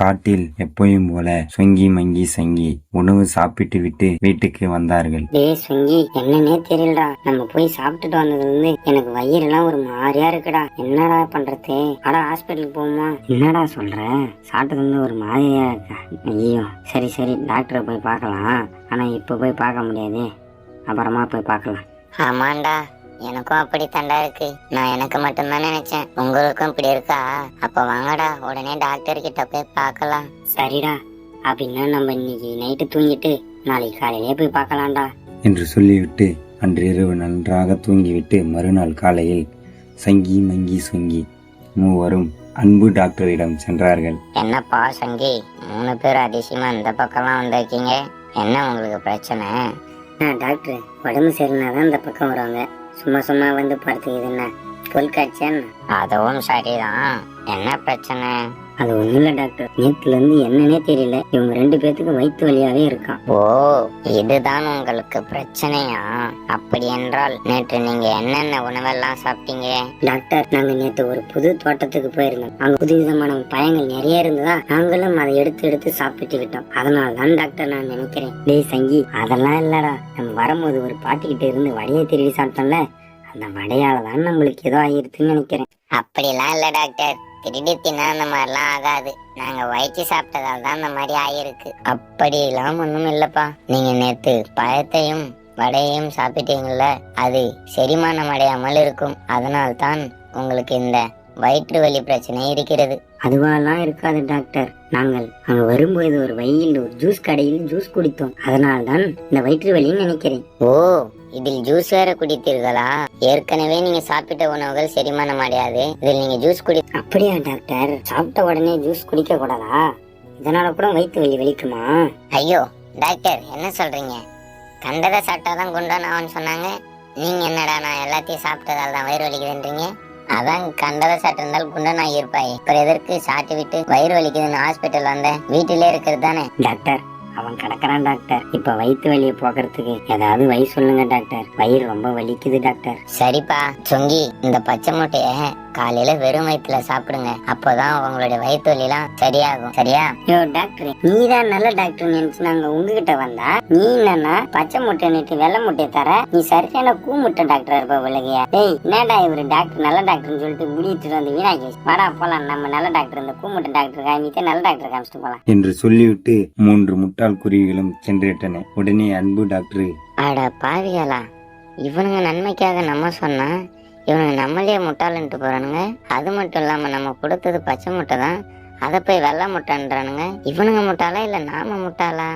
காட்டில் எப்பயும் போல சொங்கி மங்கி சங்கி உணவு சாப்பிட்டு விட்டு வீட்டுக்கு வந்தார்கள். டேய் சொங்கி, என்னன்னே தெரியலடா. நம்ம போய் சாப்பிட்டுட்டு வந்ததுல இருந்து எனக்கு வயிறெல்லாம் ஒரு மாதிரியா இருக்குடா. என்னடா பண்றது? அடா ஹாஸ்பிட்டலுக்கு போமா? என்னடா சொல்ற? சாப்பிட்டதுல இருந்து ஒரு மாதிரியா இருக்கா? ஐயோ, சரி சரி, டாக்டரை போய் பார்க்கலாம். ஆனா இப்ப போய் பார்க்க முடியாது, அப்புறமா போய் பார்க்கலாம். ஆமாண்டா, எனக்கும் அப்படி தண்டா இருக்கு. நான் எனக்கு மட்டும்தான் நினைச்சேன், உங்களுக்கும் இப்படி இருக்கா? அப்ப வாங்கடா, உடனே டாக்டர் கிட்ட போய் பார்க்கலாம். சரிடா, அப்படின்னா நம்ம இன்னைக்கு நைட்டு தூங்கிட்டு நாளைக்கு காலையிலே போய் பார்க்கலாம்டா என்று சொல்லிவிட்டு அன்றிரவு நன்றாக தூங்கிவிட்டு மறுநாள் காலையில் சங்கி மங்கி சொங்கி மூவரும் அன்பு டாக்டரிடம் சென்றார்கள். என்னப்பா சங்கி, 3 பேர் அதிசயமா இந்த பக்கம்லாம் வந்திருக்கீங்க, என்ன உங்களுக்கு பிரச்சனை? டாக்டர், உடம்பு சரியில்லைனாதான் இந்த பக்கம் வருவாங்க. சும்மா சும்மா வந்து படுத்துக்குது என்ன பொருட்காட்சியான்னு? அதுவும் சரிதான், என்ன பிரச்சனை? அது ஒண்ணும் இல்ல டாக்டர், நேத்துல இருந்து என்னன்னே தெரியல, இவங்க 2 பேத்துக்கு வயிற்று வலியாவே இருக்கான். ஓ, இதுதான் உங்களுக்கு பிரச்சனையா? அப்படி என்றால் நேற்று நீங்க என்னென்ன உணவெல்லாம் சாப்பிட்டீங்க? டாக்டர், நாங்க நேத்து ஒரு புது தோட்டத்துக்கு போயிருந்தோம். அங்க புது விதமான பழங்கள் நிறைய இருந்ததா, நாங்களும் அதை எடுத்து எடுத்து சாப்பிட்டு விட்டோம். அதனாலதான் டாக்டர் நான் நினைக்கிறேன். டேய் சங்கி, அதெல்லாம் இல்லடா, நம்ம வரும்போது ஒரு பாட்டிக்கிட்ட இருந்து வடையை திருடி சாப்பிட்டோம்ல, அந்த வடையாலதான் நம்மளுக்கு ஏதோ ஆயிருக்குன்னு நினைக்கிறேன். அப்படிலாம் இல்ல டாக்டர், திருடி தின்னா அந்த மாதிரிலாம் ஆகாது. நாங்க வயிற்று சாப்பிட்டதால தான் அந்த மாதிரி ஆயிருக்கு. அப்படிலாம் ஒண்ணும் இல்லப்பா. நீங்க நேத்து பழத்தையும் வடையையும் சாப்பிட்டீங்கல்ல, அது செரிமானம் அடையாமல் இருக்கும். அதனால்தான் உங்களுக்கு இந்த வயிற்று வலி பிரச்சனை இருக்கிறது. அதுவாலாம் இருக்காது டாக்டர், நாங்கள் அங்க வரும்போது ஒரு வயலில் ஒரு ஜூஸ் கடையில் ஜூஸ் குடித்தோம். அதனால்தான் இந்த வயிற்று வலின்னு நினைக்கிறேன். ஓ, இதில் ஜூஸ் வேற குடித்தீர்களா? ஏற்கனவே நீங்க சாப்பிட்ட உணவுகள் செரிமானம் அடையாது, இதில் நீங்க ஜூஸ் குடி. அப்படியா டாக்டர்? சாப்பிட்ட உடனே ஜூஸ் குடிக்க கூடாதா? இதனால கூட வயிற்று வலி வலிக்குமா? ஐயோ டாக்டர், என்ன சொல்றீங்க? கண்டதை சாப்பிட்டாதான் குண்டான் ஆகும்னு சொன்னாங்க. நீங்க என்னடா நான் எல்லாத்தையும் சாப்பிட்டதால தான் வயிறு வலிக்குதுன்றீங்க? அதான் கண்டதை சாப்பிட்டிருந்தால் குண்டன் ஆகியிருப்பாய். அப்புறம் எதற்கு சாப்பிட்டு விட்டு வயிறு வலிக்குதுன்னு ஹாஸ்பிட்டல் வந்த? வீட்டிலே இருக்கிறது தானே? டாக்டர், அவன் கிடக்குறான் டாக்டர். இப்ப வயிற்று வலியை போக்குறதுக்கு ஏதாவது வழி சொல்லுங்க டாக்டர், வயிறு ரொம்ப வலிக்குது டாக்டர். சரிப்பா சொங்கி, இந்த பச்சை மூட்டைய காலையில வெறும் வயிற்றுல சாப்பிடுங்க, அப்போதான் உங்களுடைய வயிற்று வலி எல்லாம் சரியாகும். சரியா? யோ டாக்டர், நீதான் நல்ல டாக்டர் நினைச்சு நாங்க உங்ககிட்ட வந்தா, நீ என்னன்னா பச்சை முட்டை நீட்டு வெள்ளை முட்டையை தர? நீ சரியான கூமுட்டை டாக்டர் இருப்ப உலகையா. டேய், என்னடா இவரு டாக்டர் நல்ல டாக்டர்னு சொல்லிட்டு முடிட்டு வந்து வீணாக்கி, வாடா போலாம், நம்ம நல்ல டாக்டர் இந்த கூமுட்டை டாக்டர் காமிட்டு நல்ல டாக்டர் காமிச்சிட்டு போலாம் என்று சொல்லிவிட்டு 3 முட்டாள் குருவிகளும் சென்றுவிட்டன. உடனே அன்பு டாக்டர், அட பாவிகளா, இவனுங்க நன்மைக்காக நம்ம சொன்னா இவனுங்க நம்மளே முட்டாளுன்ட்டு போறானுங்க. அது மட்டும் இல்லாம நம்ம கொடுத்தது பச்சை முட்டை தான், அதை போய் வெள்ளை முட்டைன்றானுங்க. இவனுங்க முட்டாளா இல்ல நாம முட்டாளா?